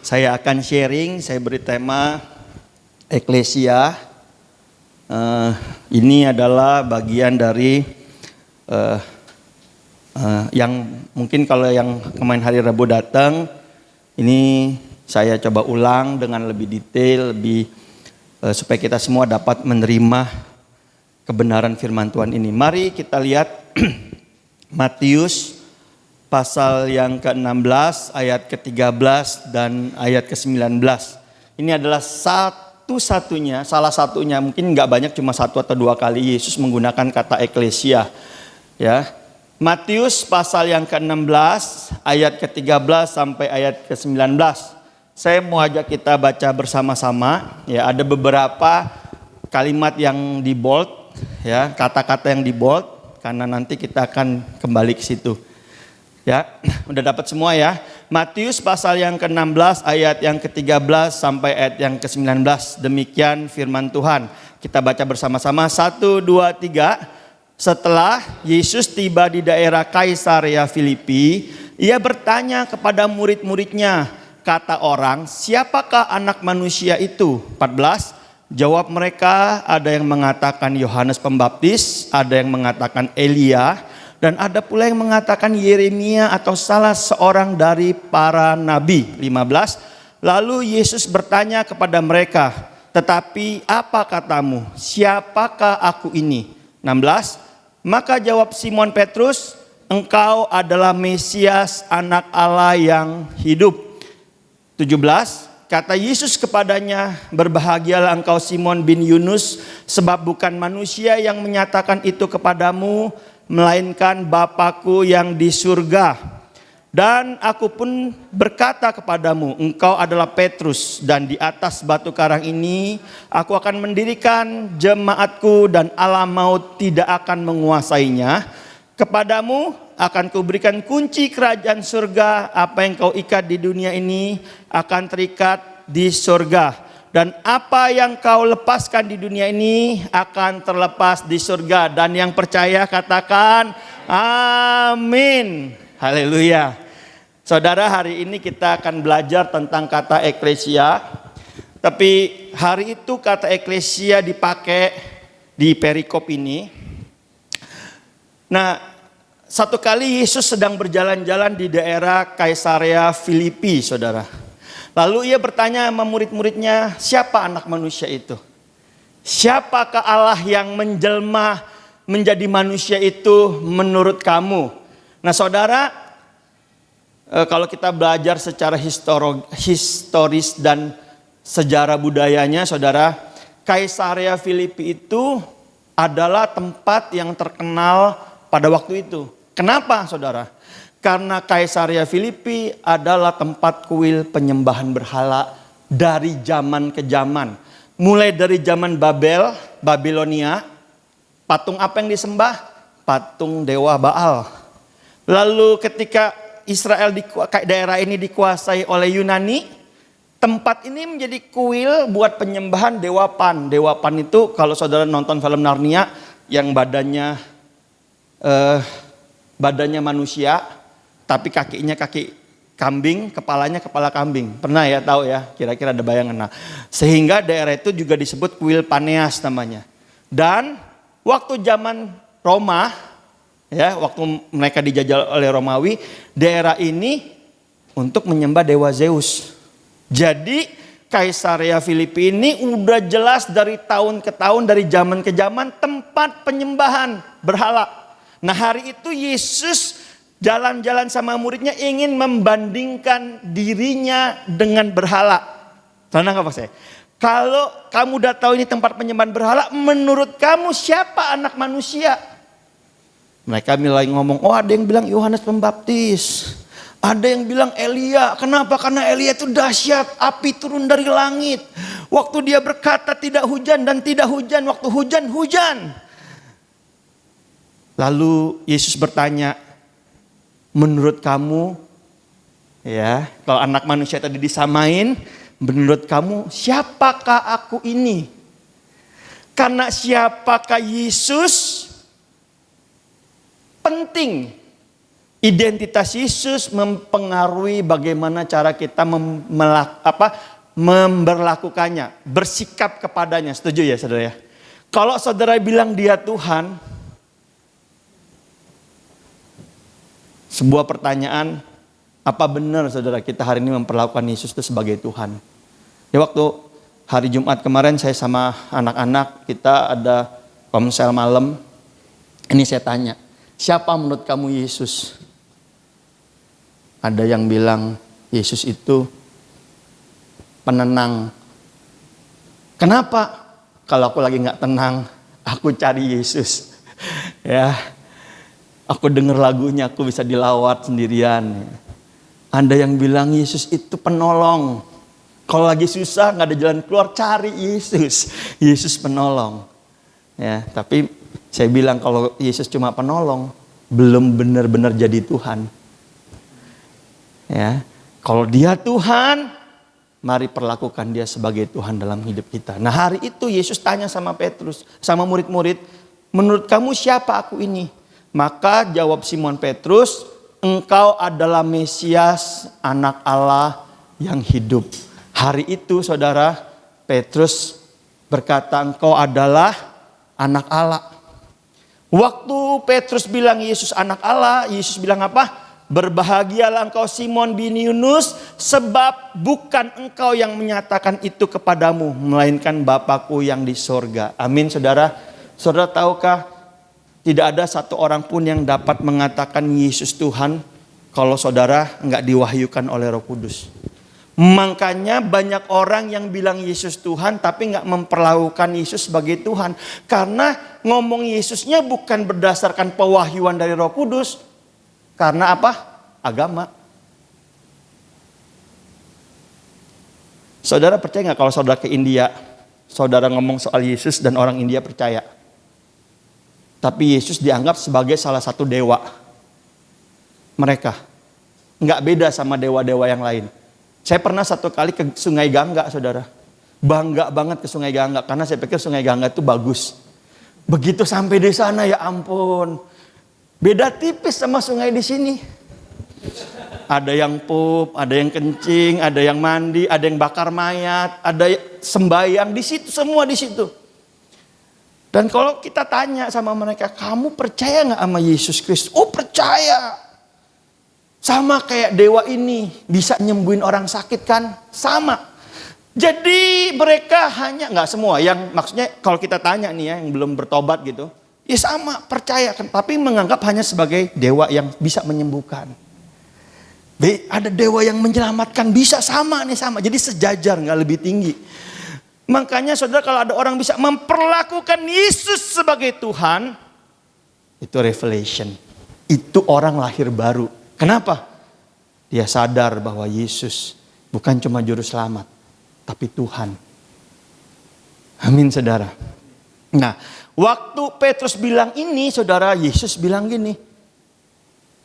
Saya akan sharing, saya beri tema Eklesia. Ini adalah bagian dari yang mungkin kalau yang kemarin hari Rabu datang, ini saya coba ulang dengan lebih detail, supaya kita semua dapat menerima kebenaran firman Tuhan ini. Mari kita lihat Matius pasal yang ke-16 ayat ke-13 dan ayat ke-19. Ini adalah salah satunya, mungkin nggak banyak, cuma satu atau dua kali Yesus menggunakan kata eklesia. Ya, Matius pasal yang ke-16 ayat ke-13 sampai ayat ke-19. Saya mau ajak kita baca bersama-sama. Ya, ada beberapa kalimat yang di bold, ya, kata-kata yang di bold, karena nanti kita akan kembali ke situ. Ya, udah dapat semua ya. Matius pasal yang ke-16 ayat yang ke-13 sampai ayat yang ke-19. Demikian firman Tuhan. Kita baca bersama-sama. 1, 2, 3. Setelah Yesus tiba di daerah Kaisarea Filipi, ia bertanya kepada murid-muridnya, kata orang, siapakah anak manusia itu? 14. Jawab mereka, ada yang mengatakan Yohanes Pembaptis, ada yang mengatakan Elia, dan ada pula yang mengatakan Yeremia atau salah seorang dari para nabi. 15. Lalu Yesus bertanya kepada mereka, tetapi apa katamu? Siapakah aku ini? 16. Maka jawab Simon Petrus, engkau adalah Mesias, anak Allah yang hidup. 17. Kata Yesus kepadanya, berbahagialah engkau Simon bin Yunus, sebab bukan manusia yang menyatakan itu kepadamu, melainkan Bapa-Ku yang di surga. Dan aku pun berkata kepadamu, engkau adalah Petrus, dan di atas batu karang ini aku akan mendirikan jemaatku, dan alam maut tidak akan menguasainya. Kepadamu akan kuberikan kunci kerajaan surga. Apa yang kau ikat di dunia ini akan terikat di surga, dan apa yang kau lepaskan di dunia ini akan terlepas di surga. Dan yang percaya katakan amin. Haleluya. Saudara, hari ini kita akan belajar tentang kata eklesia. Tapi hari itu kata eklesia dipakai di perikop ini. Nah, satu kali Yesus sedang berjalan-jalan di daerah Kaisarea Filipi, saudara. Lalu ia bertanya sama murid-muridnya, siapa anak manusia itu? Siapakah Allah yang menjelma menjadi manusia itu menurut kamu? Nah saudara, kalau kita belajar secara historis dan sejarah budayanya, saudara, Kaisarea Filipi itu adalah tempat yang terkenal pada waktu itu. Kenapa saudara? Karena Kaisarea Filipi adalah tempat kuil penyembahan berhala dari zaman ke zaman. Mulai dari zaman Babilonia, patung apa yang disembah? Patung dewa Baal. Lalu ketika daerah ini dikuasai oleh Yunani, tempat ini menjadi kuil buat penyembahan dewa Pan. Dewa Pan itu kalau saudara nonton film Narnia yang badannya manusia, tapi kakinya kaki kambing, kepalanya kepala kambing. Pernah ya tahu ya, kira-kira ada bayangan. Nah, sehingga daerah itu juga disebut kuil Paneas namanya. Dan waktu zaman Roma, ya, waktu mereka dijajah oleh Romawi, daerah ini untuk menyembah dewa Zeus. Jadi Kaisarea Filipi ini udah jelas dari tahun ke tahun, dari zaman ke zaman tempat penyembahan berhala. Nah hari itu Yesus jalan-jalan sama muridnya ingin membandingkan dirinya dengan berhala. Tenang apa saya? Kalau kamu udah tahu ini tempat penyembahan berhala, menurut kamu siapa anak manusia? Mereka mulai ngomong, oh ada yang bilang Yohanes Pembaptis. Ada yang bilang Elia. Kenapa? Karena Elia itu dahsyat, api turun dari langit. Waktu dia berkata tidak hujan dan tidak hujan, waktu hujan, hujan. Lalu Yesus bertanya, menurut kamu, ya, kalau anak manusia tadi disamain, menurut kamu siapakah aku ini? Karena siapakah Yesus penting Identitas Yesus mempengaruhi bagaimana cara kita memberlakukannya, bersikap kepadanya. Setuju ya saudara ya? Kalau saudara bilang dia Tuhan, sebuah pertanyaan, apa benar saudara kita hari ini memperlakukan Yesus itu sebagai Tuhan? Ya, waktu hari Jumat kemarin saya sama anak-anak, kita ada komsel malam. Ini saya tanya, siapa menurut kamu Yesus? Ada yang bilang Yesus itu penenang. Kenapa? Kalau aku lagi gak tenang, aku cari Yesus. Ya, aku dengar lagunya, aku bisa dilawat sendirian. Ada yang bilang Yesus itu penolong. Kalau lagi susah, gak ada jalan keluar, cari Yesus. Yesus penolong. Ya, tapi saya bilang kalau Yesus cuma penolong, belum benar-benar jadi Tuhan. Ya, kalau dia Tuhan, mari perlakukan dia sebagai Tuhan dalam hidup kita. Nah, hari itu Yesus tanya sama Petrus, sama murid-murid, menurut kamu siapa aku ini? Maka jawab Simon Petrus, engkau adalah Mesias, anak Allah yang hidup. Hari itu saudara, Petrus berkata engkau adalah anak Allah. Waktu Petrus bilang Yesus anak Allah, Yesus bilang apa? Berbahagialah engkau Simon bin Yunus, sebab bukan engkau yang menyatakan itu kepadamu, melainkan Bapakku yang di sorga. Amin saudara. Saudara tahukah, tidak ada satu orang pun yang dapat mengatakan Yesus Tuhan kalau saudara enggak diwahyukan oleh Roh Kudus. Makanya banyak orang yang bilang Yesus Tuhan tapi enggak memperlakukan Yesus sebagai Tuhan. Karena ngomong Yesusnya bukan berdasarkan pewahyuan dari Roh Kudus. Karena apa? Agama. Saudara percaya nggak kalau saudara ke India, saudara ngomong soal Yesus dan orang India percaya. Tapi Yesus dianggap sebagai salah satu dewa mereka. Nggak beda sama dewa-dewa yang lain. Saya pernah satu kali ke Sungai Gangga, saudara. Bangga banget ke Sungai Gangga karena saya pikir Sungai Gangga itu bagus. Begitu sampai di sana, ya ampun. Beda tipis sama sungai di sini. Ada yang pup, ada yang kencing, ada yang mandi, ada yang bakar mayat, ada sembahyang di situ, semua di situ. Dan kalau kita tanya sama mereka, kamu percaya nggak sama Yesus Kristus? Oh percaya. Sama kayak dewa ini bisa nyembuhin orang sakit kan? Sama. Jadi mereka hanya nggak semua, yang maksudnya kalau kita tanya nih ya, yang belum bertobat gitu. Ya sama, percaya kan, tapi menganggap hanya sebagai dewa yang bisa menyembuhkan. Ada dewa yang menyelamatkan, bisa sama nih sama. Jadi sejajar, nggak lebih tinggi. Makanya saudara kalau ada orang bisa memperlakukan Yesus sebagai Tuhan, itu revelation. Itu orang lahir baru. Kenapa? Dia sadar bahwa Yesus bukan cuma juru selamat, tapi Tuhan. Amin saudara. Nah, waktu Petrus bilang ini, saudara, Yesus bilang gini,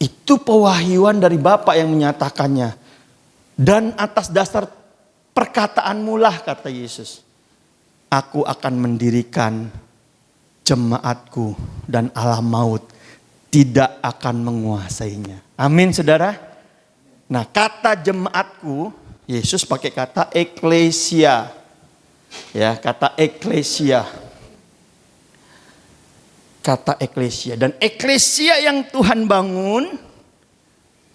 itu pewahyuan dari Bapa yang menyatakannya. Dan atas dasar perkataanmu lah, kata Yesus, aku akan mendirikan jemaatku dan alam maut tidak akan menguasainya. Amin saudara. Nah, kata jemaatku, Yesus pakai kata eklesia. Ya, kata eklesia. Kata eklesia. Dan eklesia yang Tuhan bangun,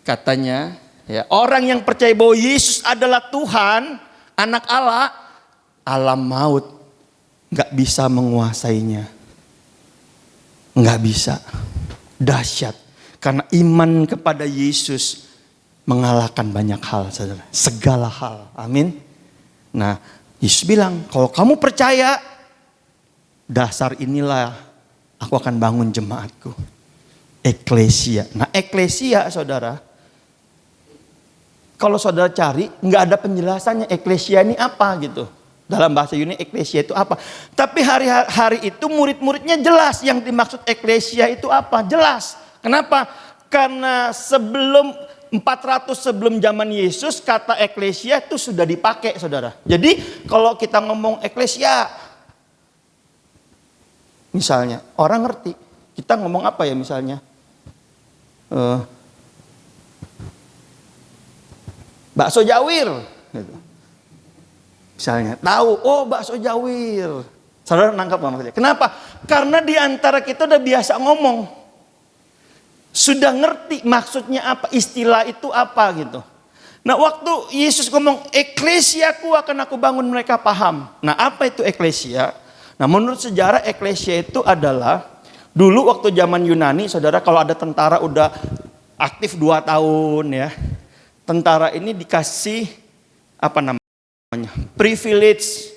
katanya, ya, orang yang percaya bahwa Yesus adalah Tuhan, anak Allah, alam maut gak bisa menguasainya. Gak bisa. Dahsyat. Karena iman kepada Yesus mengalahkan banyak hal, saudara. Segala hal. Amin. Nah, Yesus bilang, kalau kamu percaya, dasar inilah aku akan bangun jemaatku. Eklesia. Nah, eklesia saudara, kalau saudara cari, nggak ada penjelasannya eklesia ini apa gitu. Dalam bahasa Yunani eklesia itu apa. Tapi hari itu murid-muridnya jelas yang dimaksud eklesia itu apa. Jelas. Kenapa? Karena 400 sebelum zaman Yesus kata eklesia itu sudah dipakai saudara. Jadi kalau kita ngomong eklesia, misalnya orang ngerti. Kita ngomong apa ya misalnya. bakso Jawir. Gitu. Misalnya, tahu, oh bakso Jawir. Saudara nangkap nggak maksudnya? Kenapa? Karena di antara kita udah biasa ngomong. Sudah ngerti maksudnya apa, istilah itu apa gitu. Nah waktu Yesus ngomong, eklesiaku akan aku bangun, mereka paham. Nah apa itu eklesia? Nah menurut sejarah eklesia itu adalah, dulu waktu zaman Yunani, saudara, kalau ada tentara udah aktif 2 tahun ya. Tentara ini dikasih apa namanya? Privilege.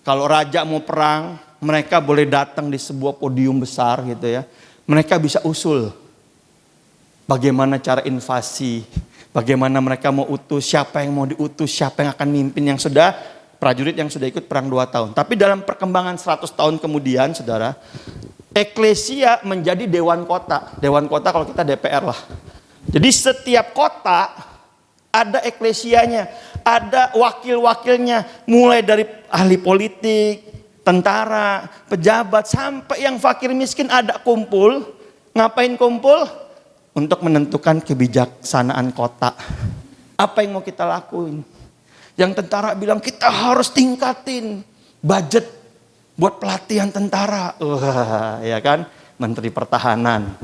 Kalau raja mau perang, mereka boleh datang di sebuah podium besar gitu ya. Mereka bisa usul bagaimana cara invasi, bagaimana mereka mau utus, siapa yang mau diutus, siapa yang akan mimpin, yang sudah prajurit yang sudah ikut perang 2 tahun. Tapi dalam perkembangan 100 tahun kemudian, saudara, eklesia menjadi dewan kota. Dewan kota kalau kita DPR lah. Jadi setiap kota ada eklesianya, ada wakil-wakilnya, mulai dari ahli politik, tentara, pejabat, sampai yang fakir miskin ada kumpul. Ngapain kumpul? Untuk menentukan kebijaksanaan kota. Apa yang mau kita lakuin? Yang tentara bilang kita harus tingkatin budget buat pelatihan tentara. Wah, ya kan? Menteri Pertahanan.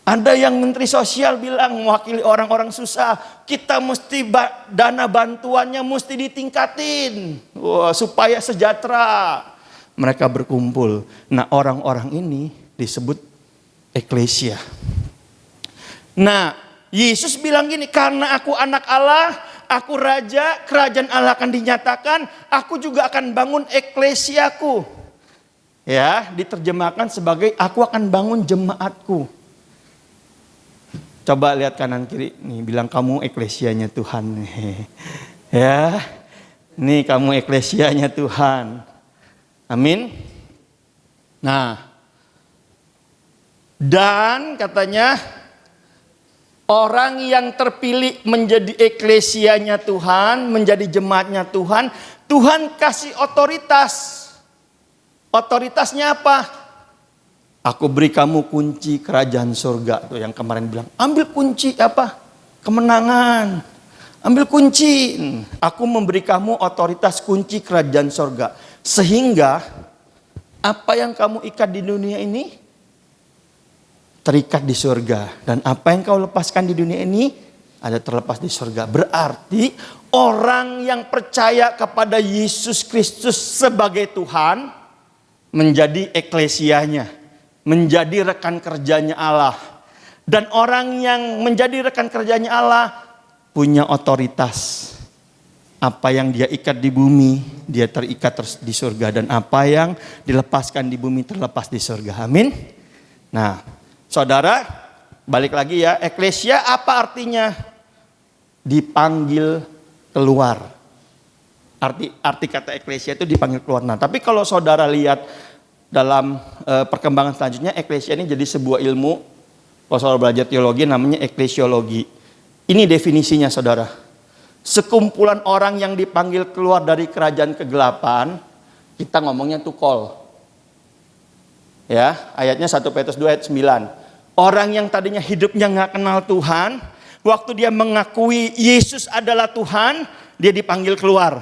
Ada yang Menteri Sosial bilang mewakili orang-orang susah, kita mesti dana bantuannya mesti ditingkatin. Wah, supaya sejahtera. Mereka berkumpul. Nah, orang-orang ini disebut eklesia. Nah, Yesus bilang gini, karena aku anak Allah, aku raja, kerajaan Allah akan dinyatakan, aku juga akan bangun eklesiaku. Ya, diterjemahkan sebagai aku akan bangun jemaatku. Coba lihat kanan kiri, nih bilang kamu eklesianya Tuhan. Ya, nih kamu eklesianya Tuhan. Amin. Nah, dan katanya, orang yang terpilih menjadi eklesianya Tuhan, menjadi jemaatnya Tuhan, Tuhan kasih otoritas. Otoritasnya apa? Aku beri kamu kunci kerajaan surga. Tuh yang kemarin bilang, ambil kunci apa? Kemenangan. Ambil kunci. Aku memberi kamu otoritas kunci kerajaan surga. Sehingga apa yang kamu ikat di dunia ini terikat di surga. Dan apa yang kau lepaskan di dunia ini ada terlepas di surga. Berarti orang yang percaya kepada Yesus Kristus sebagai Tuhan menjadi eklesianya, menjadi rekan kerjanya Allah. Dan orang yang menjadi rekan kerjanya Allah punya otoritas. Apa yang dia ikat di bumi, dia terikat terus di surga. Dan apa yang dilepaskan di bumi terlepas di surga. Amin. Nah, saudara, balik lagi ya, eklesia apa artinya? Dipanggil keluar. Arti kata eklesia itu dipanggil keluar. Nah, tapi kalau saudara lihat dalam perkembangan selanjutnya, eklesia ini jadi sebuah ilmu. Kalau saudara belajar teologi namanya eklesiologi. Ini definisinya saudara. Sekumpulan orang yang dipanggil keluar dari kerajaan kegelapan, kita ngomongnya to call. Ya, ayatnya 1 Petrus 2 ayat 9. Orang yang tadinya hidupnya gak kenal Tuhan, waktu dia mengakui Yesus adalah Tuhan, dia dipanggil keluar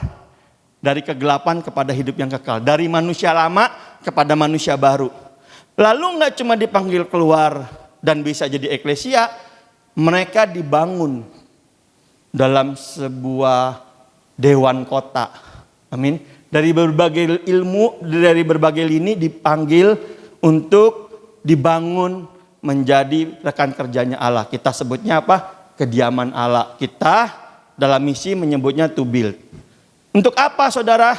dari kegelapan kepada hidup yang kekal, dari manusia lama kepada manusia baru. Lalu gak cuma dipanggil keluar dan bisa jadi eklesia, mereka dibangun dalam sebuah dewan kota. Amin. Dari berbagai ilmu, dari berbagai lini dipanggil untuk dibangun menjadi rekan kerjanya Allah. Kita sebutnya apa? Kediaman Allah. Kita dalam misi menyebutnya to build. Untuk apa saudara?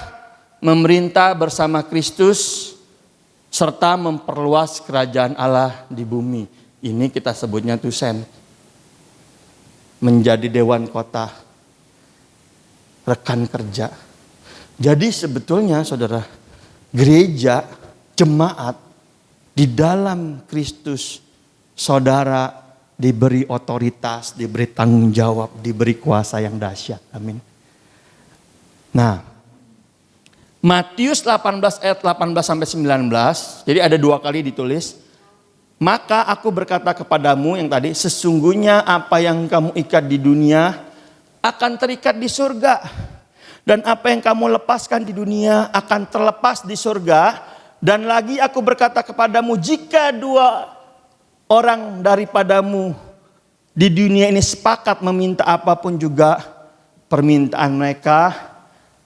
Memerintah bersama Kristus serta memperluas kerajaan Allah di bumi. Ini kita sebutnya to send. Menjadi dewan kota, rekan kerja. Jadi sebetulnya saudara, gereja, jemaat di dalam Kristus, saudara diberi otoritas, diberi tanggung jawab, diberi kuasa yang dahsyat. Amin. Nah, Matius 18 ayat 18 sampai 19, jadi ada 2 kali ditulis. Maka aku berkata kepadamu yang tadi, sesungguhnya apa yang kamu ikat di dunia akan terikat di surga. Dan apa yang kamu lepaskan di dunia akan terlepas di surga. Dan lagi aku berkata kepadamu, jika dua orang daripadamu di dunia ini sepakat meminta apapun juga, permintaan mereka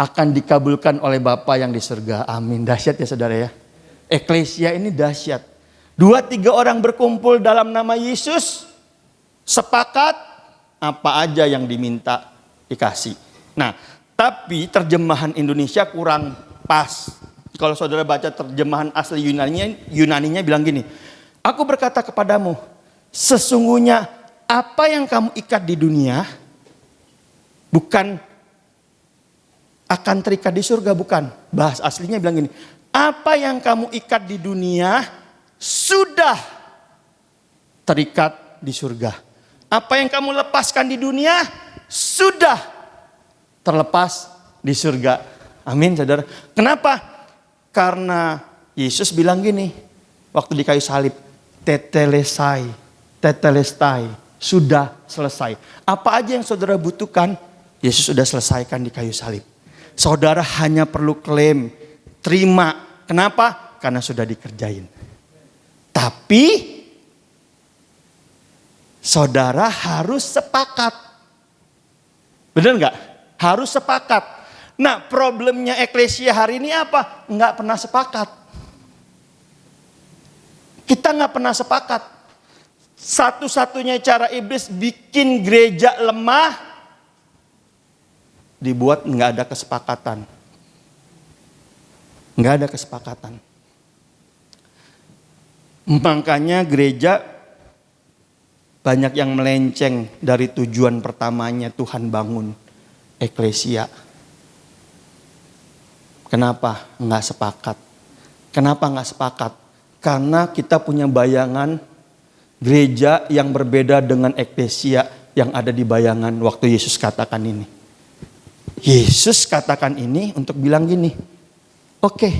akan dikabulkan oleh Bapa yang di surga. Amin. Dahsyat ya saudara ya. Eklesia ini dahsyat. 2-3 orang berkumpul dalam nama Yesus, sepakat, apa aja yang diminta dikasih. Nah, tapi terjemahan Indonesia kurang pas. Kalau saudara baca terjemahan asli Yunaninya bilang gini, aku berkata kepadamu, sesungguhnya apa yang kamu ikat di dunia bukan akan terikat di surga, bukan. Bahasa aslinya bilang gini, apa yang kamu ikat di dunia sudah terikat di surga. Apa yang kamu lepaskan di dunia sudah terlepas di surga. Amin saudara. Kenapa? Karena Yesus bilang gini waktu di kayu salib, tetelestai, sudah selesai. Apa aja yang saudara butuhkan, Yesus sudah selesaikan di kayu salib. Saudara hanya perlu klaim, terima. Kenapa? Karena sudah dikerjain. Tapi saudara harus sepakat. Benar nggak? Harus sepakat. Nah, problemnya eklesia hari ini apa? Nggak pernah sepakat. Kita nggak pernah sepakat. Satu-satunya cara iblis bikin gereja lemah, dibuat nggak ada kesepakatan. Nggak ada kesepakatan. Makanya gereja banyak yang melenceng dari tujuan pertamanya Tuhan bangun eklesia. Kenapa nggak sepakat? Kenapa nggak sepakat? Karena kita punya bayangan gereja yang berbeda dengan eklesia yang ada di bayangan waktu Yesus katakan ini. Yesus katakan ini untuk bilang gini, oke,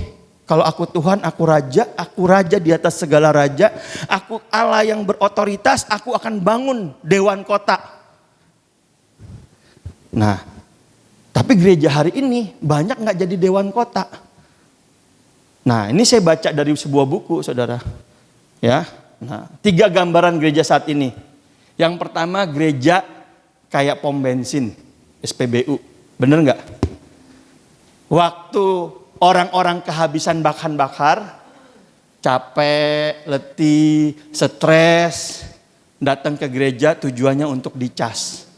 kalau aku Tuhan, aku raja di atas segala raja, aku Allah yang berotoritas, aku akan bangun dewan kota. Nah, tapi gereja hari ini banyak nggak jadi dewan kota. Nah, ini saya baca dari sebuah buku, saudara. Ya, nah, 3 gambaran gereja saat ini. Yang pertama gereja kayak pom bensin, SPBU, bener nggak? Waktu orang-orang kehabisan bahan bakar, capek, letih, stres, datang ke gereja tujuannya untuk dicas.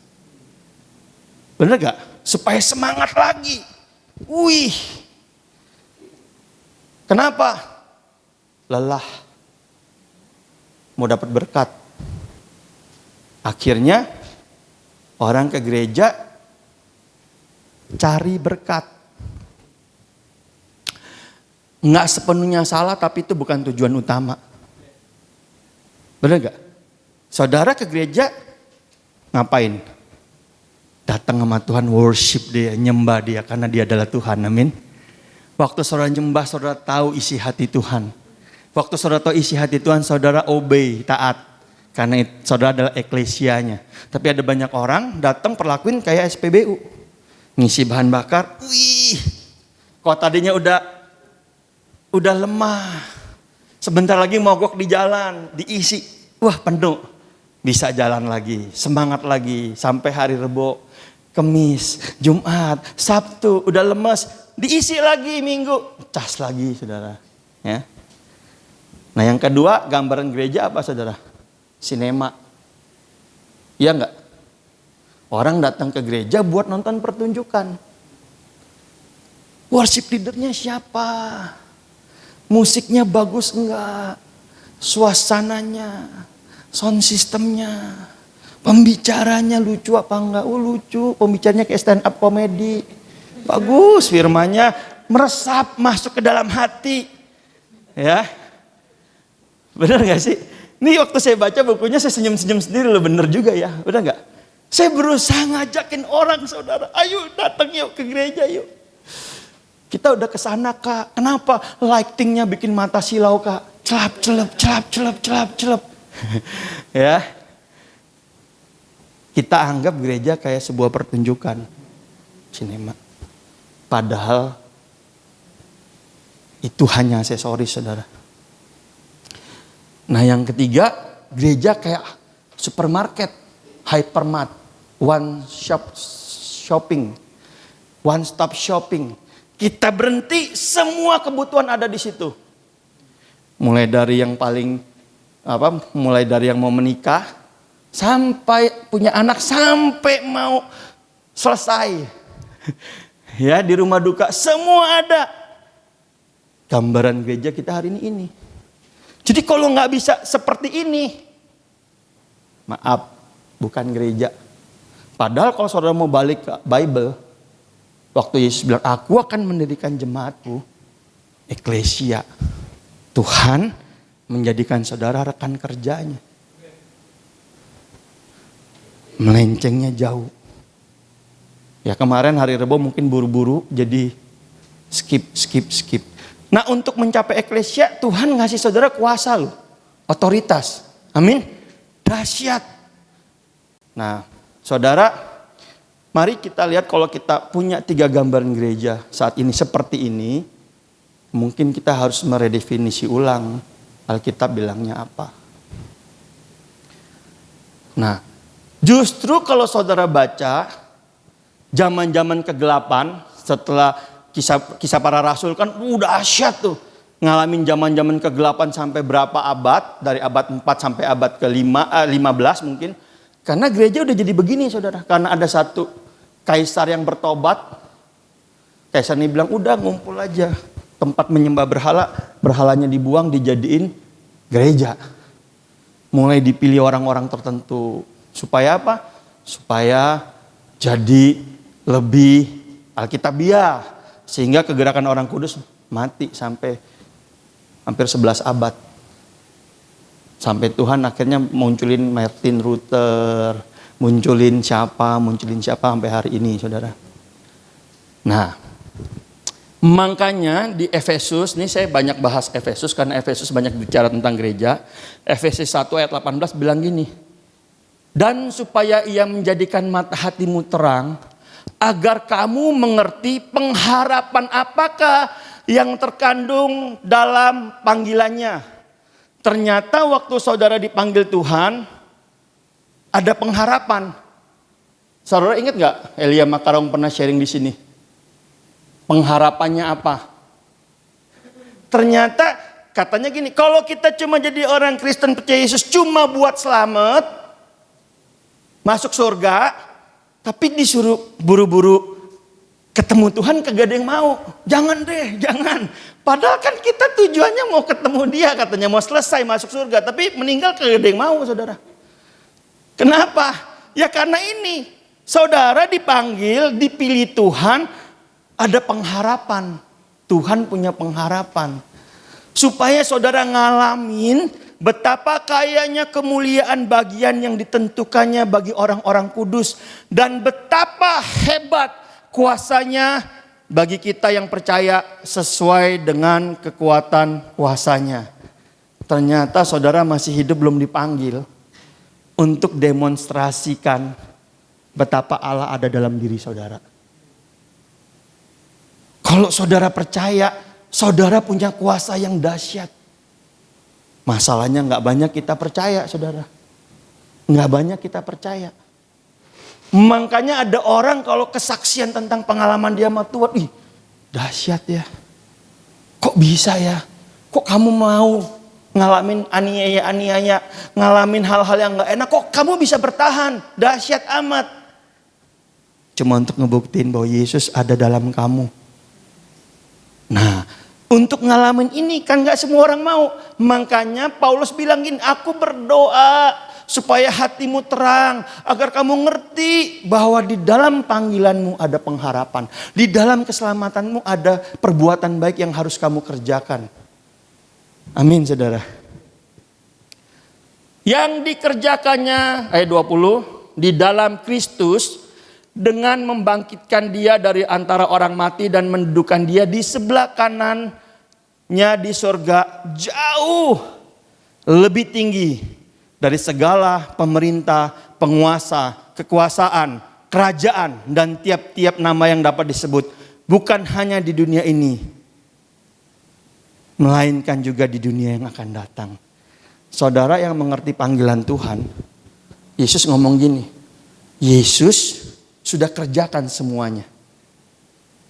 Bener gak? Supaya semangat lagi. Wih. Kenapa? Lelah. Mau dapat berkat. Akhirnya orang ke gereja cari berkat. Nggak sepenuhnya salah, tapi itu bukan tujuan utama. Benar gak? Saudara ke gereja ngapain? Datang sama Tuhan, worship dia, nyembah dia karena dia adalah Tuhan, amin. Waktu saudara nyembah, saudara tahu isi hati Tuhan. Waktu saudara tahu isi hati Tuhan, saudara obey, taat. Karena saudara adalah eklesianya. Tapi ada banyak orang datang perlakuin kayak SPBU. Ngisi bahan bakar, wih. Kok tadinya udah lemah. Sebentar lagi mogok di jalan, diisi. Wah, penuh. Bisa jalan lagi, semangat lagi. Sampai hari Rebo, Kemis, Jumat, Sabtu, udah lemes. Diisi lagi Minggu, cas lagi saudara. Ya. Nah yang kedua, gambaran gereja apa saudara? Sinema. Iya enggak? Orang datang ke gereja buat nonton pertunjukan. Worship leadernya siapa? Musiknya bagus enggak? Suasananya, sound systemnya, pembicaranya lucu apa enggak? Oh lucu, pembicaranya kayak stand up komedi. Bagus firmannya, meresap masuk ke dalam hati. Ya. Benar gak sih? Ini waktu saya baca bukunya saya senyum-senyum sendiri loh, bener juga ya. Benar gak? Saya berusaha ngajakin orang saudara, ayo datang yuk ke gereja yuk. Kita udah kesana kak, kenapa? Lightingnya bikin mata silau kak. Celap celap celap celap celap celap. Ya. Kita anggap gereja kayak sebuah pertunjukan sinema. Padahal itu hanya aksesoris, saudara. Nah yang ketiga, gereja kayak supermarket, hypermart, one stop shopping. Kita berhenti, semua kebutuhan ada di situ. Mulai dari yang mulai dari yang mau menikah, sampai punya anak, sampai mau selesai. Ya, di rumah duka semua ada. Gambaran gereja kita hari ini. Jadi kalau nggak bisa seperti ini, maaf, bukan gereja. Padahal kalau saudara mau balik ke Bible, waktu Yesus bilang, aku akan mendirikan jemaatku, eklesia. Tuhan menjadikan saudara rekan kerjanya. Melencengnya jauh. Ya kemarin hari Rebo mungkin buru-buru jadi skip. Nah untuk mencapai eklesia Tuhan ngasih saudara kuasa loh. Otoritas. Amin. Dahsyat. Nah saudara, mari kita lihat kalau kita punya 3 gambaran gereja saat ini seperti ini. Mungkin kita harus meredefinisi ulang Alkitab bilangnya apa. Nah justru kalau saudara baca zaman-zaman kegelapan setelah kisah para rasul kan udah dahsyat tuh. Ngalamin zaman-zaman kegelapan sampai berapa abad, dari abad 4 sampai abad ke-15 mungkin. Karena gereja udah jadi begini saudara, karena ada satu kaisar yang bertobat. Kaisar ini bilang udah ngumpul aja, tempat menyembah berhala, berhalanya dibuang dijadiin gereja. Mulai dipilih orang-orang tertentu. Supaya apa? Supaya jadi lebih Alkitabiah. Sehingga kegerakan orang kudus mati sampai hampir 11 abad. Sampai Tuhan akhirnya munculin Martin Luther. Munculin siapa sampai hari ini saudara. Nah makanya di Efesus, ini saya banyak bahas Efesus karena Efesus banyak bicara tentang gereja. Efesus 1 ayat 18 bilang gini. Dan supaya ia menjadikan mata hatimu terang, agar kamu mengerti pengharapan apakah yang terkandung dalam panggilannya. Ternyata waktu saudara dipanggil Tuhan, ada pengharapan. Saudara ingat gak Elia Makarong pernah sharing di sini? Pengharapannya apa? Ternyata katanya gini, kalau kita cuma jadi orang Kristen percaya Yesus cuma buat selamat, masuk surga, tapi disuruh buru-buru ketemu Tuhan kagak ada yang mau. Jangan deh, jangan. Padahal kan kita tujuannya mau ketemu dia, katanya mau selesai masuk surga, tapi meninggal kagak ada yang mau saudara. Kenapa? Ya karena ini, saudara dipanggil, dipilih Tuhan, ada pengharapan. Tuhan punya pengharapan. Supaya saudara ngalamin betapa kayanya kemuliaan bagian yang ditentukannya bagi orang-orang kudus. Dan betapa hebat kuasanya bagi kita yang percaya sesuai dengan kekuatan kuasanya. Ternyata saudara masih hidup belum dipanggil untuk demonstrasikan betapa Allah ada dalam diri saudara. Kalau saudara percaya, saudara punya kuasa yang dahsyat. Masalahnya gak banyak kita percaya saudara. Gak banyak kita percaya. Makanya ada orang kalau kesaksian tentang pengalaman dia sama Tuhan. Ih dahsyat ya. Kok bisa ya? Kok kamu mau ngalamin aniaya, ngalamin hal-hal yang gak enak. Kok kamu bisa bertahan? Dahsyat amat. Cuma untuk ngebuktiin bahwa Yesus ada dalam kamu. Nah, untuk ngalamin ini kan gak semua orang mau. Makanya Paulus bilang gini, aku berdoa supaya hatimu terang. Agar kamu ngerti bahwa di dalam panggilanmu ada pengharapan. Di dalam keselamatanmu ada perbuatan baik yang harus kamu kerjakan. Amin saudara. Yang dikerjakannya, ayat 20, di dalam Kristus, dengan membangkitkan dia dari antara orang mati dan mendudukan dia di sebelah kanannya di surga jauh lebih tinggi dari segala pemerintah, penguasa, kekuasaan, kerajaan, dan tiap-tiap nama yang dapat disebut. Bukan hanya di dunia ini, melainkan juga di dunia yang akan datang. Saudara yang mengerti panggilan Tuhan, Yesus ngomong gini, Yesus sudah kerjakan semuanya.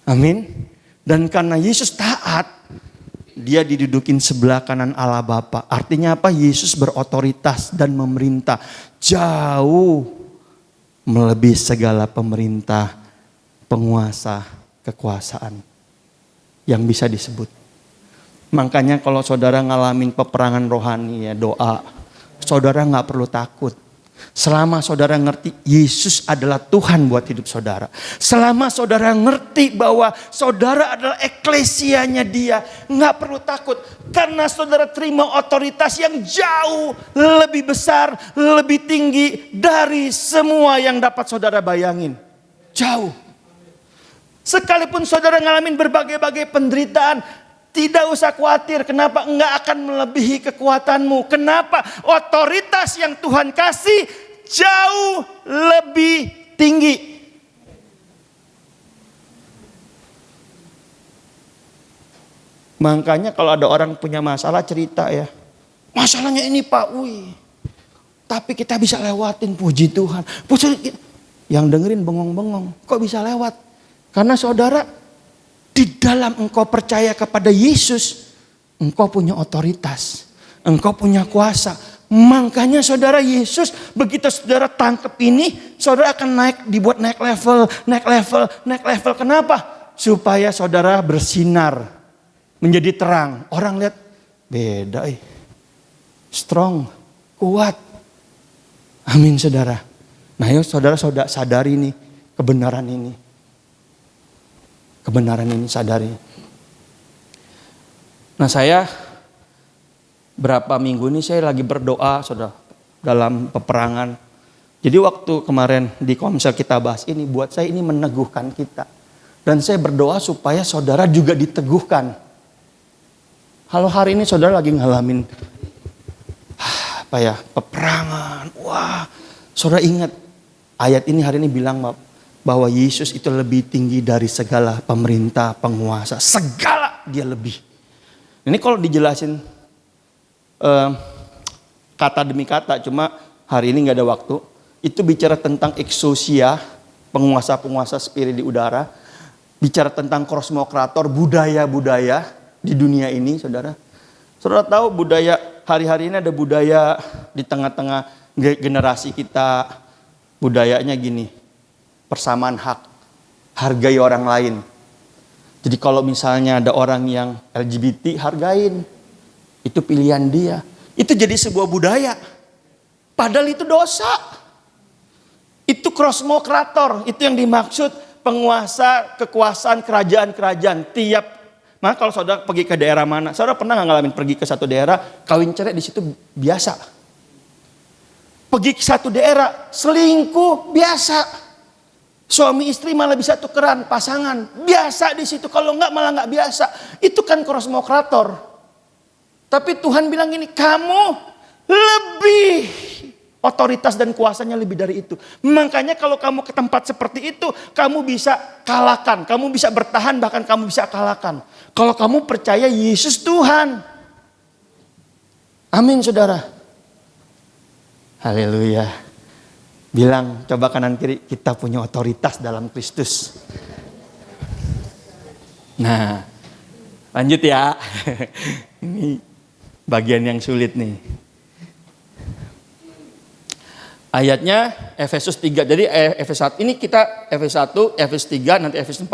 Amin. Dan karena Yesus taat, dia didudukin sebelah kanan Allah Bapa. Artinya apa? Yesus berotoritas dan memerintah jauh melebihi segala pemerintah, penguasa, kekuasaan yang bisa disebut. Makanya kalau saudara ngalamin peperangan rohani ya doa, saudara gak perlu takut. Selama saudara ngerti Yesus adalah Tuhan buat hidup saudara. Selama saudara ngerti bahwa saudara adalah eklesianya dia, gak perlu takut. Karena saudara terima otoritas yang jauh lebih besar, lebih tinggi dari semua yang dapat saudara bayangin. Jauh. Sekalipun saudara ngalamin berbagai-bagai penderitaan, tidak usah khawatir. Kenapa? Enggak akan melebihi kekuatanmu. Kenapa? Otoritas yang Tuhan kasih jauh lebih tinggi. Makanya kalau ada orang punya masalah cerita ya. Masalahnya ini Pak, tapi kita bisa lewatin, puji Tuhan. Yang dengerin bengong-bengong. Kok bisa lewat? Karena saudara, di dalam engkau percaya kepada Yesus, engkau punya otoritas, engkau punya kuasa. Makanya saudara, Yesus begitu saudara tangkap ini, saudara akan dibuat naik level. Kenapa? Supaya saudara bersinar, menjadi terang. Orang lihat, beda strong, kuat. Amin saudara. Nah yuk saudara sadari nih kebenaran ini. Kebenaran ini sadari. Nah saya berapa minggu ini saya lagi berdoa saudara dalam peperangan. Jadi waktu kemarin di komsel kita bahas ini, buat saya ini meneguhkan kita. Dan saya berdoa supaya saudara juga diteguhkan. Kalau hari ini saudara lagi ngalamin peperangan. Wah, saudara ingat ayat ini hari ini bilang bahwa Yesus itu lebih tinggi dari segala pemerintah, penguasa. Segala dia lebih. Ini kalau dijelasin kata demi kata, cuma hari ini gak ada waktu. Itu bicara tentang exousia, penguasa-penguasa spirit di udara. Bicara tentang kosmokrator, budaya-budaya di dunia ini saudara. Saudara tahu budaya, hari-hari ini ada budaya di tengah-tengah generasi kita. Budayanya gini. Persamaan hak, hargai orang lain. Jadi kalau misalnya ada orang yang LGBT, hargain. Itu pilihan dia. Itu jadi sebuah budaya. Padahal itu dosa. Itu kosmokrator, itu yang dimaksud penguasa, kekuasaan, kerajaan-kerajaan. Maka kalau saudara pergi ke daerah mana, saudara pernah nggak ngalamin pergi ke satu daerah, kawin cerai di situ biasa. Pergi ke satu daerah, selingkuh biasa. Suami istri malah bisa tukeran pasangan. Biasa di situ. Kalau enggak malah enggak biasa. Itu kan kosmokrator. Tapi Tuhan bilang gini, kamu lebih otoritas dan kuasanya lebih dari itu. Makanya kalau kamu ke tempat seperti itu, kamu bisa kalahkan. Kamu bisa bertahan, bahkan kamu bisa kalahkan. Kalau kamu percaya Yesus Tuhan. Amin saudara. Haleluya. Bilang, coba kanan kiri, kita punya otoritas dalam Kristus. Nah, lanjut ya. Ini bagian yang sulit nih. Ayatnya Efesus 3. Jadi Efesus 1 ini kita Efesus 1, Efesus 3, nanti Efesus 4.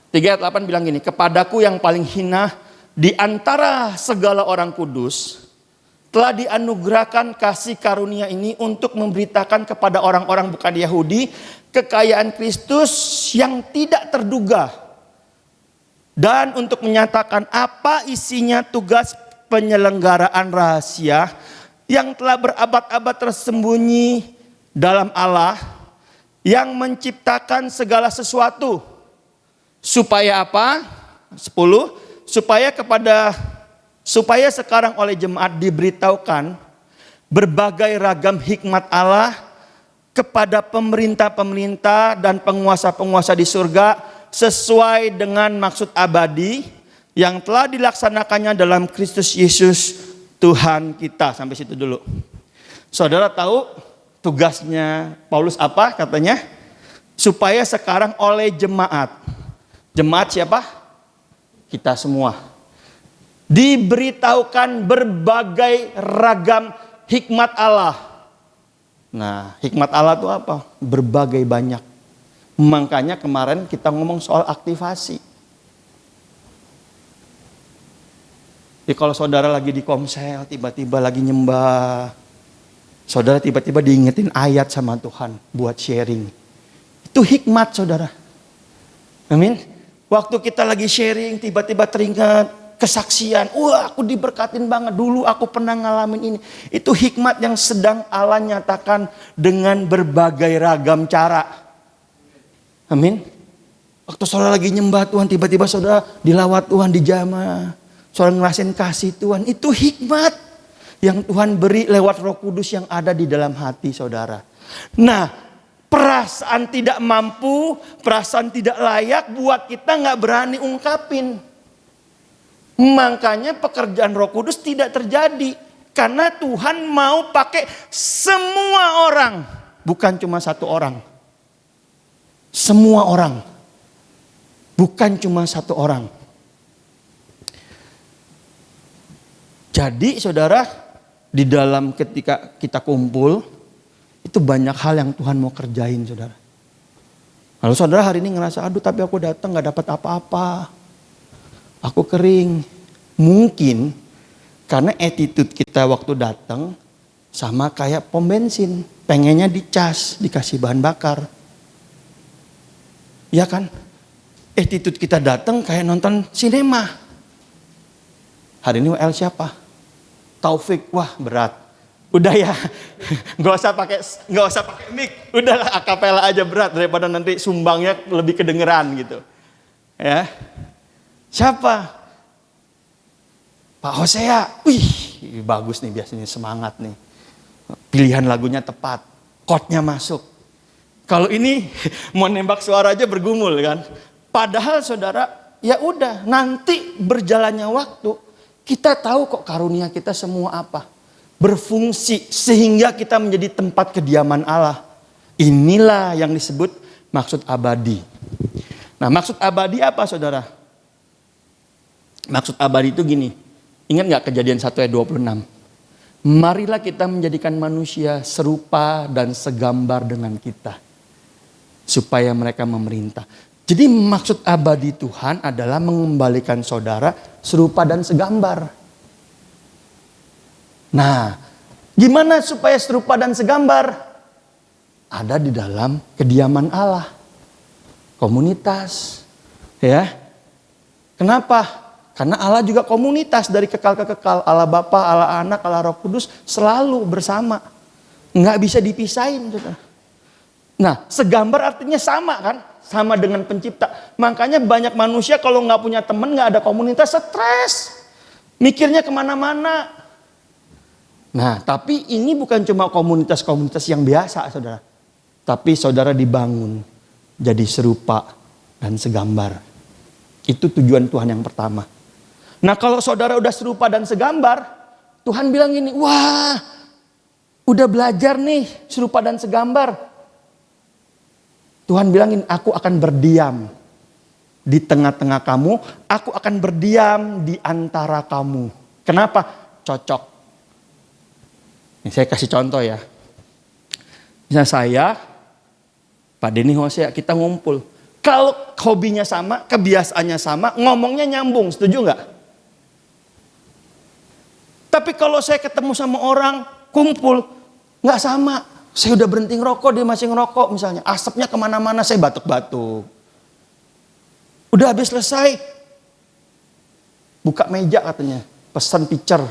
3 ayat 8 bilang gini, kepadaku yang paling hina di antara segala orang kudus, telah dianugerahkan kasih karunia ini untuk memberitakan kepada orang-orang bukan Yahudi kekayaan Kristus yang tidak terduga. Dan untuk menyatakan apa isinya tugas penyelenggaraan rahasia yang telah berabad-abad tersembunyi dalam Allah yang menciptakan segala sesuatu. Supaya apa? 10. Supaya sekarang oleh jemaat diberitahukan berbagai ragam hikmat Allah kepada pemerintah-pemerintah dan penguasa-penguasa di surga sesuai dengan maksud abadi yang telah dilaksanakannya dalam Kristus Yesus Tuhan kita. Sampai situ dulu. Saudara tahu tugasnya Paulus apa katanya? Supaya sekarang oleh jemaat. Jemaat siapa? Kita semua. Diberitahukan berbagai ragam hikmat Allah. Nah, hikmat Allah itu apa? Berbagai banyak. Makanya kemarin kita ngomong soal aktivasi. Jadi kalau saudara lagi di komsel, tiba-tiba lagi nyembah. Saudara tiba-tiba diingetin ayat sama Tuhan buat sharing. Itu hikmat saudara. Amin. Waktu kita lagi sharing, tiba-tiba teringat kesaksian, wah aku diberkatin banget, dulu aku pernah ngalamin ini. Itu hikmat yang sedang Allah nyatakan dengan berbagai ragam cara. Amin. Waktu saudara lagi nyembah Tuhan, tiba-tiba saudara dilawat Tuhan, dijamah, saudara ngerasain kasih Tuhan. Itu hikmat yang Tuhan beri lewat Roh Kudus yang ada di dalam hati saudara. Nah, perasaan tidak mampu, perasaan tidak layak buat kita gak berani ungkapin. Makanya pekerjaan Roh Kudus tidak terjadi. Karena Tuhan mau pakai semua orang. Bukan cuma satu orang. Semua orang. Bukan cuma satu orang. Jadi saudara, di dalam ketika kita kumpul, itu banyak hal yang Tuhan mau kerjain saudara. Lalu saudara hari ini ngerasa, aduh tapi aku datang gak dapat apa-apa. Aku kering. Mungkin karena attitude kita waktu datang sama kayak pom bensin. Pengennya dicas, dikasih bahan bakar. Ya kan? Attitude kita datang kayak nonton sinema. Hari ini WL siapa? Taufik. Wah berat. Udah ya, nggak usah pakai mic. Udahlah akapela aja berat daripada nanti sumbangnya lebih kedengeran gitu. Ya. Siapa? Pak Hosea. Wih, bagus nih biasanya semangat nih. Pilihan lagunya tepat, chordnya masuk. Kalau ini mau nembak suara aja bergumul kan. Padahal saudara, ya udah nanti berjalannya waktu kita tahu kok karunia kita semua apa. Berfungsi sehingga kita menjadi tempat kediaman Allah. Inilah yang disebut maksud abadi. Nah, maksud abadi apa saudara? Maksud abadi itu gini. Ingat gak Kejadian 1 ayat 26? Marilah kita menjadikan manusia serupa dan segambar dengan kita. Supaya mereka memerintah. Jadi maksud abadi Tuhan adalah mengembalikan saudara serupa dan segambar. Nah, gimana supaya serupa dan segambar? Ada di dalam kediaman Allah. Komunitas. Ya. Kenapa? Karena Allah juga komunitas dari kekal ke kekal. Allah Bapa, Allah Anak, Allah Roh Kudus selalu bersama. Nggak bisa dipisahin. Nah, segambar artinya sama kan? Sama dengan pencipta. Makanya banyak manusia kalau nggak punya teman, nggak ada komunitas, stres. Mikirnya kemana-mana. Nah, tapi ini bukan cuma komunitas-komunitas yang biasa, saudara. Tapi saudara dibangun jadi serupa dan segambar. Itu tujuan Tuhan yang pertama. Nah, kalau saudara udah serupa dan segambar, Tuhan bilang gini, wah, udah belajar nih serupa dan segambar. Tuhan bilangin, aku akan berdiam di tengah-tengah kamu, aku akan berdiam di antara kamu. Kenapa? Cocok. Ini saya kasih contoh ya. Misalnya saya, Pak Denny Hosea, kita ngumpul. Kalau hobinya sama, kebiasaannya sama, ngomongnya nyambung, setuju nggak? Tapi kalau saya ketemu sama orang, kumpul, nggak sama. Saya udah berhenti ngerokok, dia masih ngerokok misalnya. Asapnya kemana-mana, saya batuk-batuk. Udah habis selesai, buka meja katanya, pesan pitcher.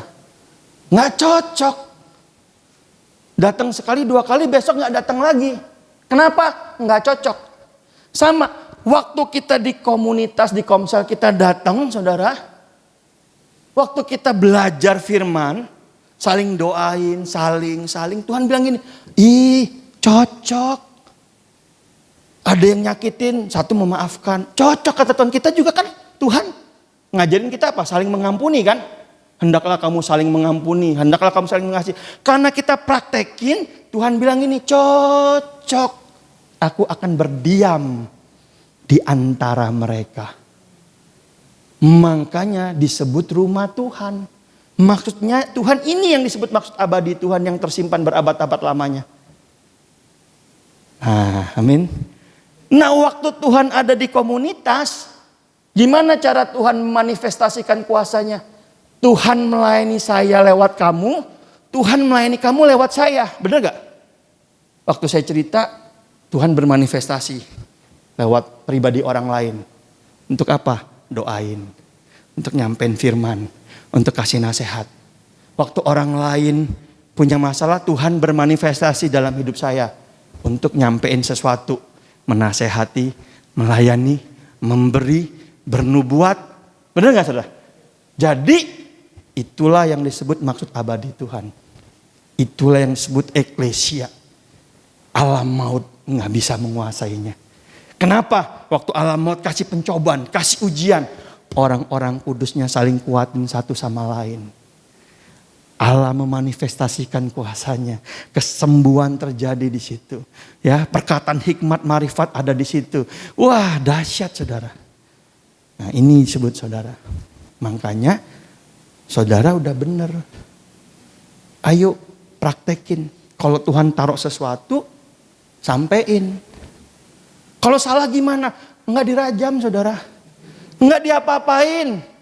Nggak cocok. Datang sekali, dua kali, besok nggak datang lagi. Kenapa? Nggak cocok. Sama, waktu kita di komunitas, di komsel kita datang, saudara. Waktu kita belajar firman, saling doain, saling. Tuhan bilang gini, ih Cocok. Ada yang nyakitin, satu memaafkan. Cocok kata Tuhan. Kita juga kan Tuhan ngajarin kita apa? Saling mengampuni kan? Hendaklah kamu saling mengampuni. Hendaklah kamu saling mengasihi. Karena kita praktekin, Tuhan bilang ini cocok. Aku akan berdiam di antara mereka. Makanya disebut rumah Tuhan. Maksudnya Tuhan ini yang disebut maksud abadi Tuhan yang tersimpan berabad-abad lamanya. Amin. Nah, waktu Tuhan ada di komunitas, gimana cara Tuhan memanifestasikan kuasanya? Tuhan melayani saya lewat kamu, Tuhan melayani kamu lewat saya. Benar gak? Waktu saya cerita, Tuhan bermanifestasi lewat pribadi orang lain. Untuk apa? Doain. Untuk nyampein firman. Untuk kasih nasihat. Waktu orang lain punya masalah, Tuhan bermanifestasi dalam hidup saya. Untuk nyampein sesuatu. Menasehati, melayani, memberi, bernubuat. Benar gak saudara? Jadi itulah yang disebut maksud abadi Tuhan. Itulah yang disebut eklesia. Alam maut gak bisa menguasainya. Kenapa? Waktu alam maut kasih pencobaan, kasih ujian. Orang-orang kudusnya saling kuatin satu sama lain. Allah memanifestasikan kuasanya. Kesembuhan terjadi di situ. Ya, perkataan hikmat marifat ada di situ. Wah, dahsyat saudara. Nah, ini disebut saudara. Makanya saudara udah bener. Ayo praktekin. Kalau Tuhan taruh sesuatu, sampein. Kalau salah gimana? Enggak dirajam saudara. Enggak diapa-apain.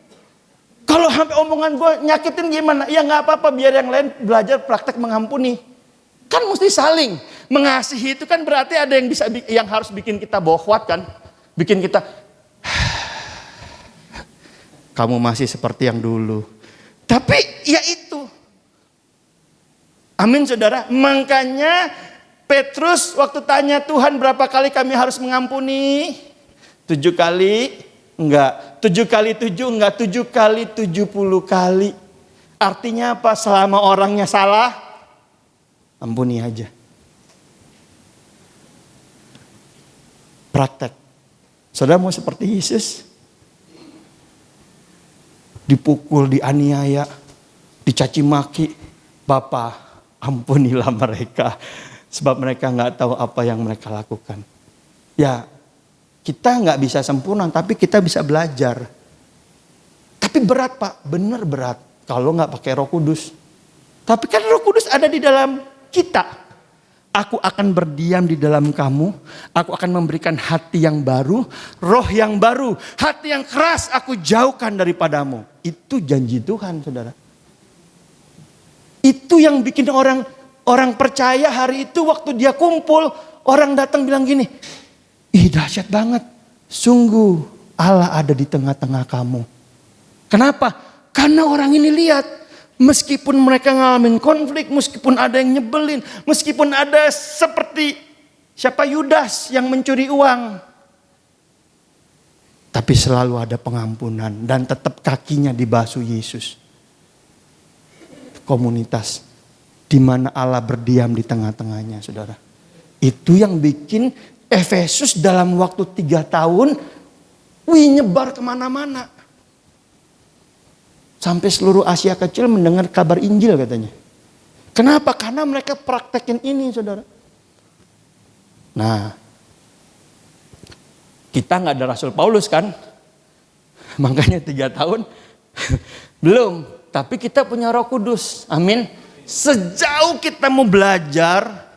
Kalau sampai omongan gue nyakitin gimana? Ya enggak apa-apa, biar yang lain belajar praktek mengampuni. Kan mesti saling. Mengasihi itu kan berarti ada yang harus bikin kita bohwat kan. Bikin kita, kamu masih seperti yang dulu. Tapi ya itu. Amin saudara. Makanya Petrus waktu tanya Tuhan berapa kali kami harus mengampuni? 7 kali? Enggak. 7 kali 7 enggak. 7 kali 70 kali. Artinya apa? Selama orangnya salah, ampuni aja. Praktek. Saudara mau seperti Yesus? Dipukul, dianiaya, dicaci maki. Bapa, ampunilah mereka. Sebab mereka gak tahu apa yang mereka lakukan. Ya, kita gak bisa sempurna, tapi kita bisa belajar. Tapi berat Pak, benar berat. Kalau gak pakai Roh Kudus. Tapi kan Roh Kudus ada di dalam kita. Aku akan berdiam di dalam kamu. Aku akan memberikan hati yang baru. Roh yang baru. Hati yang keras aku jauhkan daripadamu. Itu janji Tuhan saudara. Itu yang bikin orang percaya hari itu waktu dia kumpul. Orang datang bilang gini. Ih dahsyat banget. Sungguh Allah ada di tengah-tengah kamu. Kenapa? Karena orang ini lihat. Meskipun mereka ngalamin konflik, meskipun ada yang nyebelin, meskipun ada seperti siapa Yudas yang mencuri uang. Tapi selalu ada pengampunan dan tetap kakinya dibasuh Yesus. Komunitas di mana Allah berdiam di tengah-tengahnya, saudara. Itu yang bikin Efesus dalam waktu 3 tahun, nyebar kemana-mana. Sampai seluruh Asia kecil mendengar kabar Injil katanya. Kenapa? Karena mereka praktekin ini saudara. Nah, kita gak ada Rasul Paulus kan. Makanya 3 tahun belum. Tapi kita punya Roh Kudus. Amin. Sejauh kita mau belajar,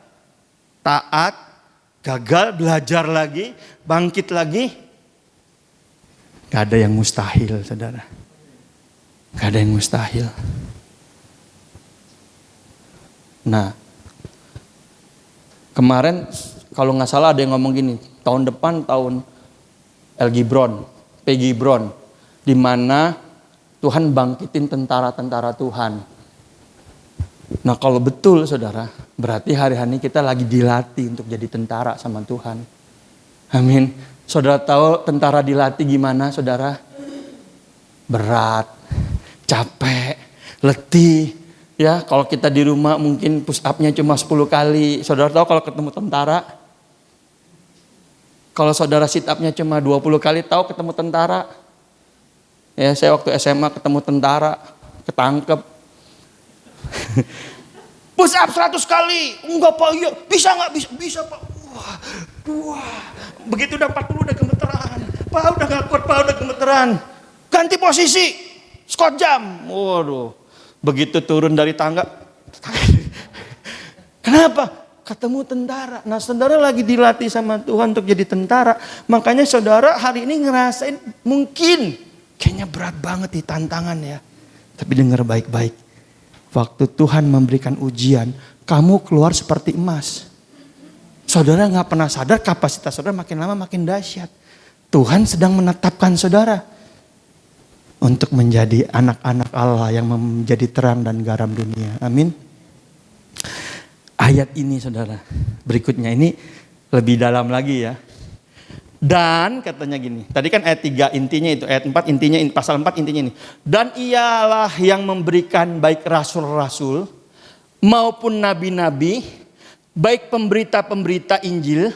taat, gagal, belajar lagi, bangkit lagi. Gak ada yang mustahil saudara. Gak ada yang mustahil. Nah, kemarin kalau gak salah ada yang ngomong gini, tahun depan tahun El Gibron, P. Gibron, di mana Tuhan bangkitin tentara-tentara Tuhan. Nah kalau betul saudara, berarti hari-hari kita lagi dilatih untuk jadi tentara sama Tuhan. Amin. Saudara tahu tentara dilatih gimana saudara? Berat. Capek, letih, Ya, kalau kita di rumah mungkin push up-nya cuma 10 kali. Saudara tahu kalau ketemu tentara, kalau saudara sit up-nya cuma 20 kali, tahu ketemu tentara. Ya, saya waktu SMA ketemu tentara, ketangkep. Push up 100 kali. Enggak Pak, iya. Bisa nggak? Bisa Pak. Wah. Begitu udah 40 udah gemeteran. Pak udah gak kuat, Pak udah gemeteran. Ganti posisi. Squat jam. Waduh. Begitu turun dari tangga. Kenapa? Ketemu tentara. Nah, saudara lagi dilatih sama Tuhan untuk jadi tentara. Makanya saudara hari ini ngerasain mungkin kayaknya berat banget di tantangan ya. Tapi dengar baik-baik. Waktu Tuhan memberikan ujian, kamu keluar seperti emas. Saudara gak pernah sadar kapasitas saudara makin lama makin dahsyat. Tuhan sedang menetapkan saudara untuk menjadi anak-anak Allah yang menjadi terang dan garam dunia. Amin. Ayat ini saudara, berikutnya ini lebih dalam lagi ya. Dan katanya gini, tadi kan ayat 3 intinya itu, ayat 4 intinya, pasal 4 intinya ini. Dan ialah yang memberikan baik rasul-rasul maupun nabi-nabi, baik pemberita-pemberita Injil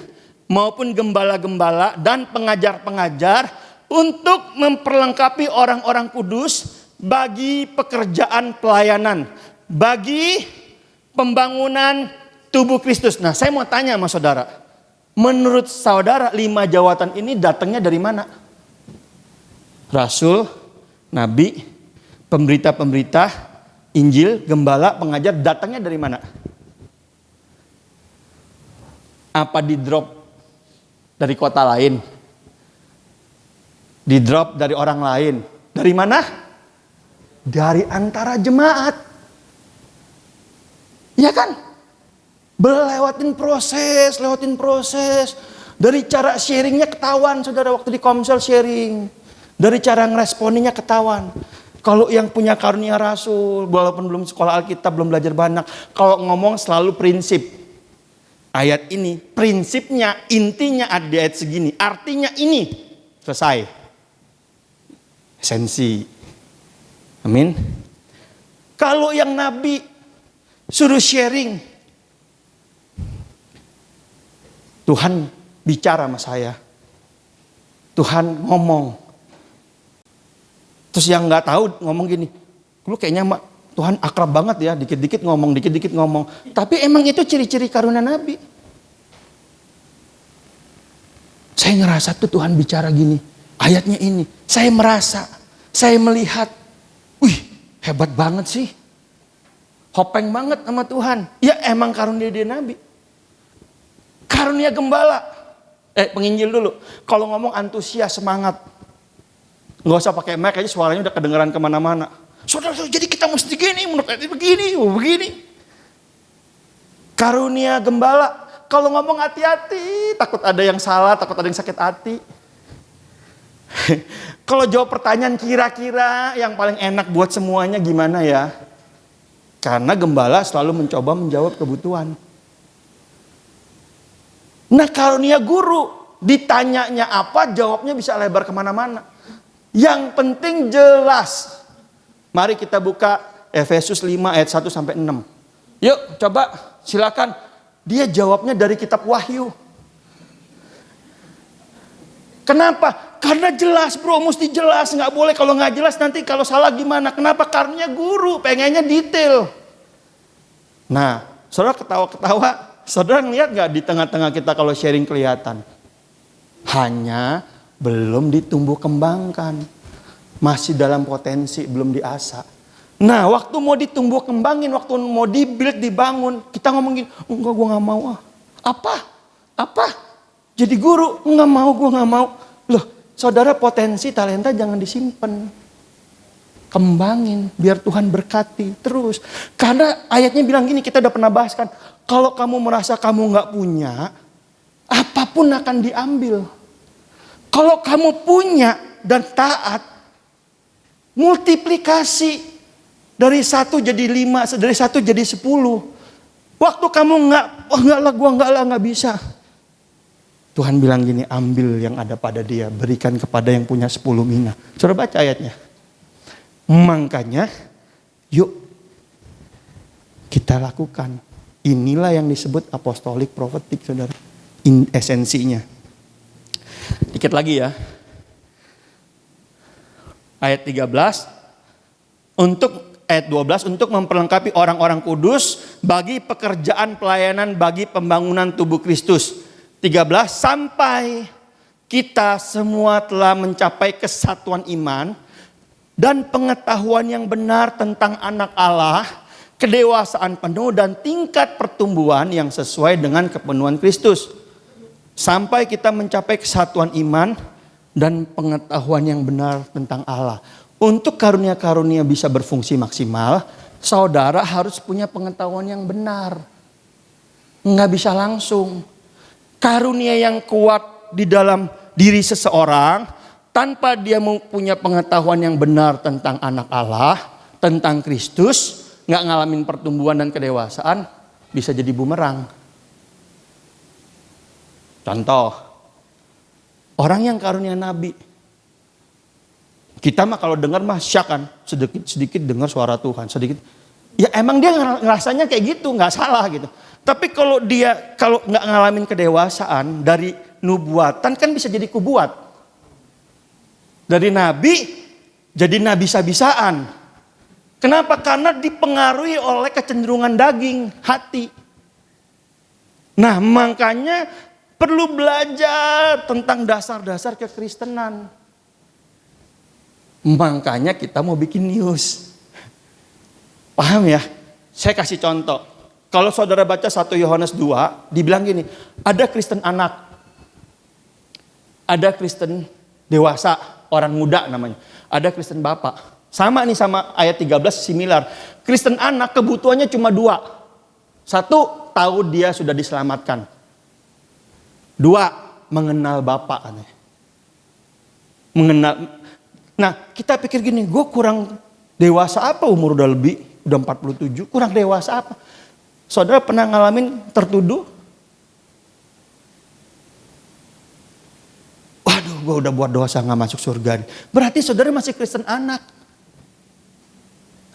maupun gembala-gembala dan pengajar-pengajar untuk memperlengkapi orang-orang kudus bagi pekerjaan pelayanan, bagi pembangunan tubuh Kristus. Nah, saya mau tanya sama saudara. Menurut saudara 5 jawatan ini datangnya dari mana? Rasul, nabi, pemberita-pemberita, Injil, gembala, pengajar, datangnya dari mana? Apa di drop dari kota lain? Di drop dari orang lain? Dari mana? Dari antara jemaat. Iya kan? Lewatin proses. Dari cara sharingnya ketahuan saudara waktu di Komsel sharing. Dari cara ngeresponinya ketahuan. Kalau yang punya karunia rasul, walaupun belum sekolah Alkitab, belum belajar banyak. Kalau ngomong selalu prinsip. Ayat ini, prinsipnya, intinya ada di ayat segini. Artinya ini, selesai. Esensi. Amin. Kalau yang nabi, suruh sharing. Tuhan bicara sama saya. Tuhan ngomong. Terus yang gak tahu ngomong gini. Lu kayaknya Tuhan akrab banget ya. Dikit-dikit ngomong. Tapi emang itu ciri-ciri karunia nabi. Saya ngerasa tuh Tuhan bicara gini. Ayatnya ini. Saya merasa. Saya melihat. Wih, hebat banget sih. Hopeng banget sama Tuhan. Ya emang karunia dia nabi. Karunia gembala. Penginjil dulu. Kalau ngomong antusias, semangat. Nggak usah pakai mic aja, suaranya udah kedengeran kemana-mana. Saudara, jadi kita mesti gini, menurut begini. Karunia gembala. Kalau ngomong hati-hati, takut ada yang salah, takut ada yang sakit hati. Kalau jawab pertanyaan kira-kira yang paling enak buat semuanya gimana ya? Karena gembala selalu mencoba menjawab kebutuhan. Nah, karunia guru, ditanyanya apa, jawabnya bisa lebar kemana-mana. Yang penting jelas. Mari kita buka Efesus 5 ayat 1 sampai 6. Yuk, coba silakan. Dia jawabnya dari kitab Wahyu. Kenapa? Karena jelas bro, mesti jelas. Nggak boleh kalau nggak jelas nanti kalau salah gimana. Kenapa? Karunia guru, pengennya detail. Nah, saudara ketawa-ketawa. Saudara ngeliat gak di tengah-tengah kita kalau sharing kelihatan? Hanya belum ditumbuh kembangkan. Masih dalam potensi, belum diasah. Nah, waktu mau ditumbuh kembangin, waktu mau dibuild, dibangun, kita ngomongin, enggak gue gak mau ah. Apa? Jadi guru? Gue gak mau. Loh, saudara potensi, talenta jangan disimpan. Kembangin, biar Tuhan berkati terus. Karena ayatnya bilang gini, kita udah pernah bahas kan. Kalau kamu merasa kamu gak punya, apapun akan diambil. Kalau kamu punya dan taat, multiplikasi dari 1 jadi 5, dari 1 jadi 10. Waktu kamu enggak lah, gak bisa. Tuhan bilang gini, ambil yang ada pada dia, berikan kepada yang punya 10 mina. Saudara baca ayatnya. Makanya, yuk kita lakukan. Inilah yang disebut apostolik profetik, saudara. Esensinya. Dikit lagi ya. Ayat 13. Ayat 12. Untuk memperlengkapi orang-orang kudus bagi pekerjaan pelayanan bagi pembangunan tubuh Kristus. 13. Sampai kita semua telah mencapai kesatuan iman dan pengetahuan yang benar tentang anak Allah, kedewasaan penuh dan tingkat pertumbuhan yang sesuai dengan kepenuhan Kristus. Sampai kita mencapai kesatuan iman dan pengetahuan yang benar tentang Allah. Untuk karunia-karunia bisa berfungsi maksimal, saudara harus punya pengetahuan yang benar. Nggak bisa langsung. Karunia yang kuat di dalam diri seseorang, tanpa dia punya pengetahuan yang benar tentang anak Allah, tentang Kristus, nggak ngalamin pertumbuhan dan kedewasaan, bisa jadi bumerang. Contoh, orang yang karunia nabi. Kita mah kalau dengar mah syak kan, sedikit dengar suara Tuhan, sedikit. Ya emang dia ngerasanya kayak gitu, nggak salah gitu. Tapi kalau nggak ngalamin kedewasaan dari nubuatan kan bisa jadi kubuat. Dari nabi jadi nabi bisa-bisaan. Kenapa? Karena dipengaruhi oleh kecenderungan daging, hati. Nah, makanya perlu belajar tentang dasar-dasar kekristenan. Makanya kita mau bikin news. Paham ya? Saya kasih contoh. Kalau saudara baca 1 Yohanes 2, dibilang gini, ada Kristen anak. Ada Kristen dewasa, orang muda namanya. Ada Kristen bapak. Sama nih sama ayat 13 similar. Kristen anak kebutuhannya cuma 2. 1, tahu dia sudah diselamatkan. 2, mengenal Bapa. Nah, kita pikir gini, gue kurang dewasa apa, umur udah 47, kurang dewasa apa? Saudara pernah ngalamin tertuduh? Waduh, gue udah buat dosa gak masuk surga. Berarti saudara masih Kristen anak.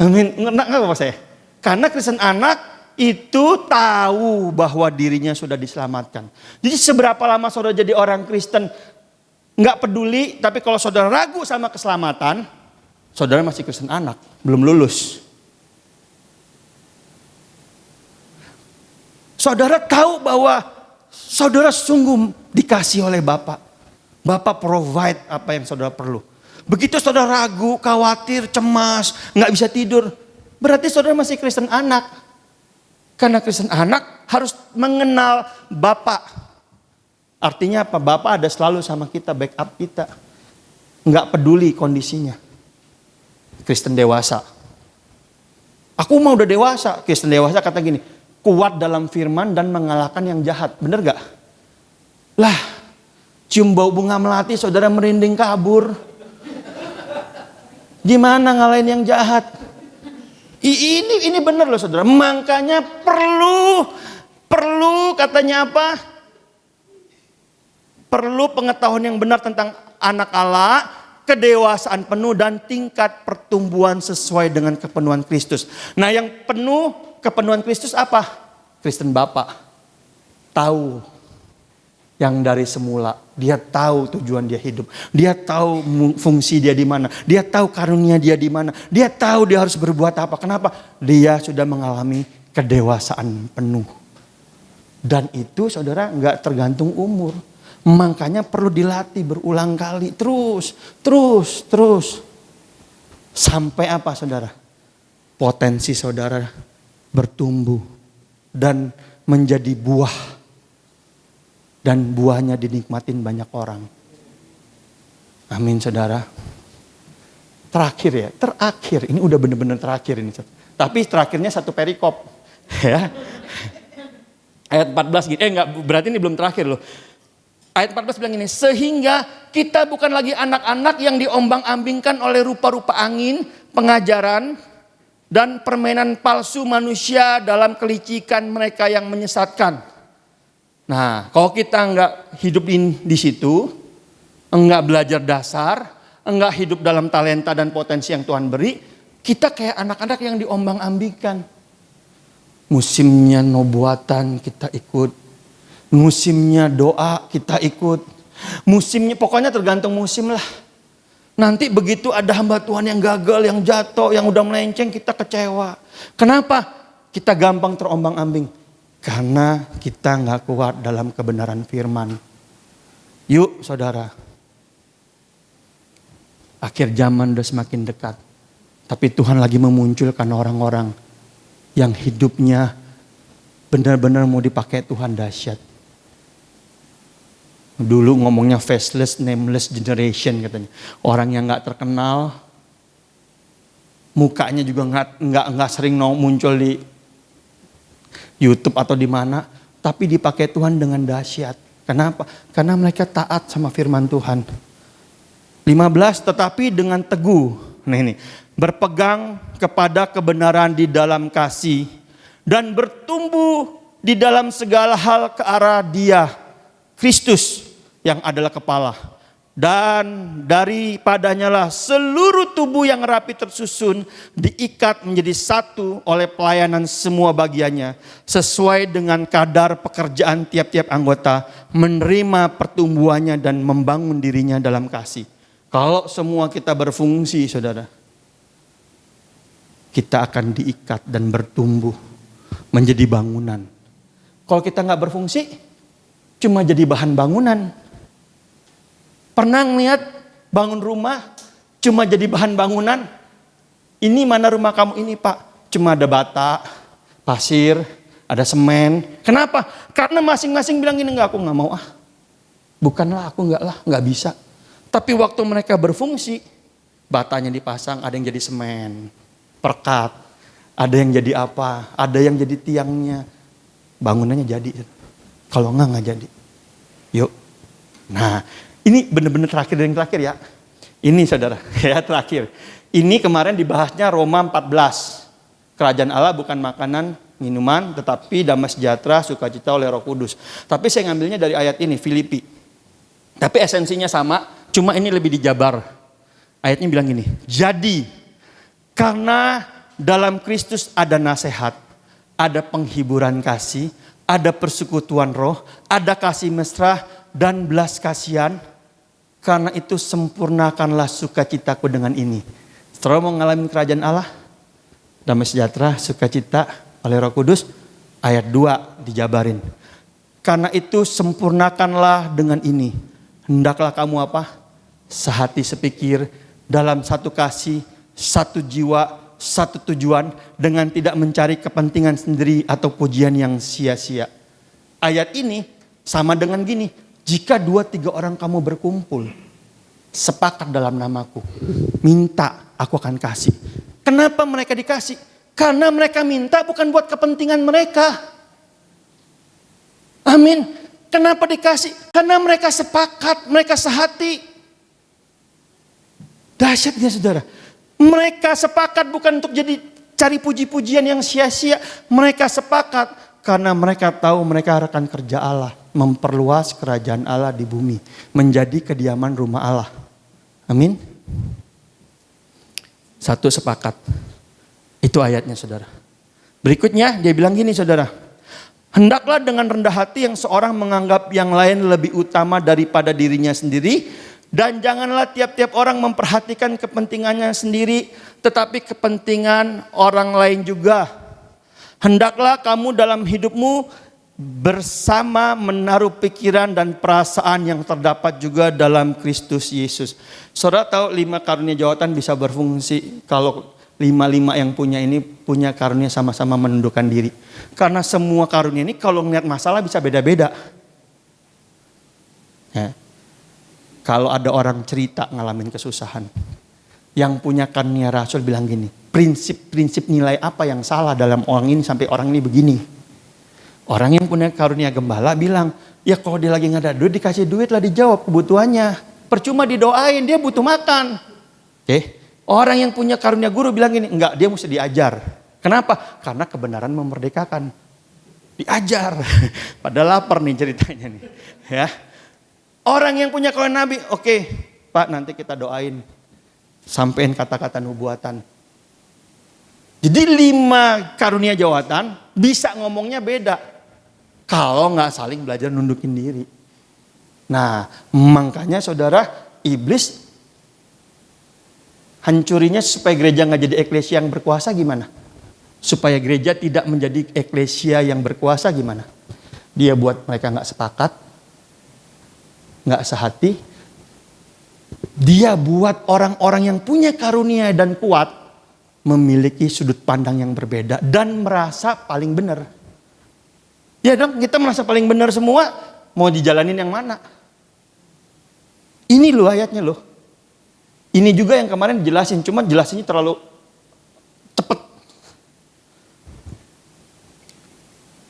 Amin. Nggak apa saya? Karena Kristen anak itu tahu bahwa dirinya sudah diselamatkan. Jadi seberapa lama saudara jadi orang Kristen nggak peduli, tapi kalau saudara ragu sama keselamatan, saudara masih Kristen anak, belum lulus. Saudara tahu bahwa saudara sungguh dikasih oleh Bapa. Bapa provide apa yang saudara perlu. Begitu saudara ragu, khawatir, cemas, nggak bisa tidur, berarti saudara masih Kristen anak. Karena Kristen anak harus mengenal Bapa. Artinya apa? Bapa ada selalu sama kita, backup kita. Nggak peduli kondisinya. Kristen dewasa. Aku mau udah dewasa. Kristen dewasa kata gini, kuat dalam firman dan mengalahkan yang jahat. Bener gak? Lah, cium bau bunga melati saudara merinding kabur. Gimana ngalahin yang jahat? Ini bener loh saudara. Makanya perlu katanya apa? Perlu pengetahuan yang benar tentang anak Allah, kedewasaan penuh dan tingkat pertumbuhan sesuai dengan kepenuhan Kristus. Nah, yang penuh kepenuhan Kristus apa? Kristen Bapak. Tahu yang dari semula. Dia tahu tujuan dia hidup. Dia tahu fungsi dia di mana. Dia tahu karunia dia di mana. Dia tahu dia harus berbuat apa. Kenapa? Dia sudah mengalami kedewasaan penuh. Dan itu saudara nggak tergantung umur. Makanya perlu dilatih berulang kali. Terus. Sampai apa saudara? Potensi saudara bertumbuh dan menjadi buah. Dan buahnya dinikmatin banyak orang. Amin saudara. Terakhir. Ini udah bener-bener terakhir ini. Tapi terakhirnya satu perikop. Ya. Ayat 14 gini. Berarti ini belum terakhir loh. Ayat 14 bilang ini. Sehingga kita bukan lagi anak-anak yang diombang-ambingkan oleh rupa-rupa angin, pengajaran, dan permainan palsu manusia dalam kelicikan mereka yang menyesatkan. Nah, kalau kita enggak hidup di situ, enggak belajar dasar, enggak hidup dalam talenta dan potensi yang Tuhan beri, kita kayak anak-anak yang diombang-ambingkan. Musimnya nubuatan kita ikut. Musimnya doa kita ikut. Musimnya pokoknya tergantung musim lah. Nanti begitu ada hamba Tuhan yang gagal, yang jatuh, yang udah melenceng, kita kecewa. Kenapa? Kita gampang terombang-ambing. Karena kita gak kuat dalam kebenaran firman. Yuk saudara. Akhir zaman udah semakin dekat. Tapi Tuhan lagi memunculkan orang-orang yang hidupnya benar-benar mau dipakai Tuhan dahsyat. Dulu ngomongnya faceless, nameless generation katanya. Orang yang gak terkenal, mukanya juga nggak sering muncul di YouTube atau di mana, tapi dipakai Tuhan dengan dahsyat. Kenapa? Karena mereka taat sama firman Tuhan. 15, tetapi dengan teguh. Nah ini, berpegang kepada kebenaran di dalam kasih dan bertumbuh di dalam segala hal ke arah Dia, Kristus yang adalah kepala. Dan daripadanya lah seluruh tubuh yang rapi tersusun diikat menjadi satu oleh pelayanan semua bagiannya sesuai dengan kadar pekerjaan tiap-tiap anggota, menerima pertumbuhannya dan membangun dirinya dalam kasih. Kalau semua kita berfungsi, saudara, kita akan diikat dan bertumbuh menjadi bangunan. Kalau kita nggak berfungsi, cuma jadi bahan bangunan. Pernah ngeliat bangun rumah, cuma jadi bahan bangunan? Ini mana rumah kamu ini Pak? Cuma ada bata, pasir, ada semen. Kenapa? Karena masing-masing bilang gini, enggak, aku nggak mau ah. Bukanlah aku nggak bisa. Tapi waktu mereka berfungsi, batanya dipasang, ada yang jadi semen, perkat, ada yang jadi apa, ada yang jadi tiangnya, bangunannya jadi. Kalau nggak jadi. Yuk. Nah, ini benar-benar terakhir dan terakhir ya. Ini saudara, ya terakhir. Ini kemarin dibahasnya Roma 14. Kerajaan Allah bukan makanan, minuman, tetapi damai sejahtera, sukacita oleh Roh Kudus. Tapi saya ngambilnya dari ayat ini, Filipi. Tapi esensinya sama, cuma ini lebih dijabar. Ayatnya bilang gini, jadi karena dalam Kristus ada nasihat, ada penghiburan kasih, ada persekutuan roh, ada kasih mesra dan belas kasihan. Karena itu sempurnakanlah sukacitaku dengan ini. Setelah mau ngalamin kerajaan Allah, damai sejahtera, sukacita oleh Roh Kudus, ayat 2 dijabarin. Karena itu sempurnakanlah dengan ini. Hendaklah kamu apa? Sehati sepikir, dalam satu kasih, satu jiwa, satu tujuan, dengan tidak mencari kepentingan sendiri atau pujian yang sia-sia. Ayat ini sama dengan gini, jika 2-3 orang kamu berkumpul, sepakat dalam namaku, minta aku akan kasih. Kenapa mereka dikasih? Karena mereka minta bukan buat kepentingan mereka. Amin. Kenapa dikasih? Karena mereka sepakat, mereka sehati. Dahsyatnya saudara. Mereka sepakat bukan untuk jadi cari puji-pujian yang sia-sia. Mereka sepakat karena mereka tahu mereka akan kerja Allah. Memperluas kerajaan Allah di bumi. Menjadi kediaman rumah Allah. Amin. Satu sepakat. Itu ayatnya saudara. Berikutnya dia bilang gini saudara. Hendaklah dengan rendah hati yang seorang menganggap yang lain lebih utama daripada dirinya sendiri. Dan janganlah tiap-tiap orang memperhatikan kepentingannya sendiri, tetapi kepentingan orang lain juga. Hendaklah kamu dalam hidupmu bersama menaruh pikiran dan perasaan yang terdapat juga dalam Kristus Yesus. Saudara tahu 5 karunia jawatan bisa berfungsi kalau 5 yang punya ini punya karunia sama-sama menundukkan diri. Karena semua karunia ini kalau ngeliat masalah bisa beda-beda. Ya. Kalau ada orang cerita ngalamin kesusahan, yang punya karunia rasul bilang gini, prinsip-prinsip nilai apa yang salah dalam orang ini sampai orang ini begini. Orang yang punya karunia gembala bilang, ya kalau dia lagi nggak ada duit dikasih duit lah, dijawab kebutuhannya. Percuma didoain, dia butuh makan. Oke. Orang yang punya karunia guru bilang gini, enggak, dia mesti diajar. Kenapa? Karena kebenaran memerdekakan. Diajar. Padahal lapar nih ceritanya nih. Ya. Orang yang punya karunia nabi, oke, Pak nanti kita doain. Sampein kata-kata nubuatan. Jadi 5 karunia jawatan bisa ngomongnya beda. Kalau nggak saling belajar nundukin diri. Nah, makanya saudara, iblis hancurinya supaya gereja nggak jadi eklesia yang berkuasa gimana? Supaya gereja tidak menjadi eklesia yang berkuasa gimana? Dia buat mereka nggak sepakat, nggak sehati. Dia buat orang-orang yang punya karunia dan kuat memiliki sudut pandang yang berbeda dan merasa paling benar. Ya dong, kita merasa paling benar semua, mau dijalanin yang mana? Ini loh ayatnya loh. Ini juga yang kemarin dijelasin, cuma jelasinnya terlalu cepet.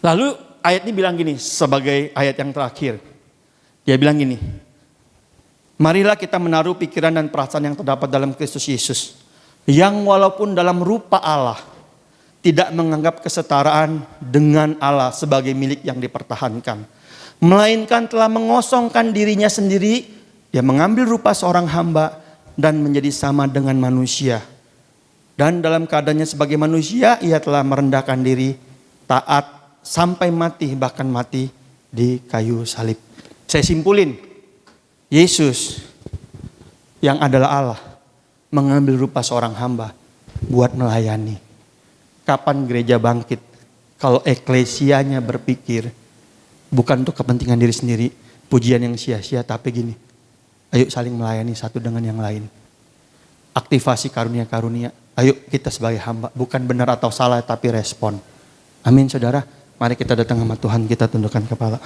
Lalu ayat ini bilang gini, sebagai ayat yang terakhir. Dia bilang gini, marilah kita menaruh pikiran dan perasaan yang terdapat dalam Kristus Yesus, yang walaupun dalam rupa Allah tidak menganggap kesetaraan dengan Allah sebagai milik yang dipertahankan, melainkan telah mengosongkan dirinya sendiri. Dia mengambil rupa seorang hamba dan menjadi sama dengan manusia. Dan dalam keadaannya sebagai manusia, ia telah merendahkan diri, taat sampai mati, bahkan mati di kayu salib. Saya simpulin, Yesus yang adalah Allah mengambil rupa seorang hamba buat melayani. Kapan gereja bangkit? Kalau eklesianya berpikir bukan untuk kepentingan diri sendiri, pujian yang sia-sia, tapi gini, ayo saling melayani satu dengan yang lain. Aktivasi karunia-karunia. Ayo kita sebagai hamba, bukan benar atau salah, tapi respon. Amin saudara. Mari kita datang sama Tuhan, kita tundukkan kepala.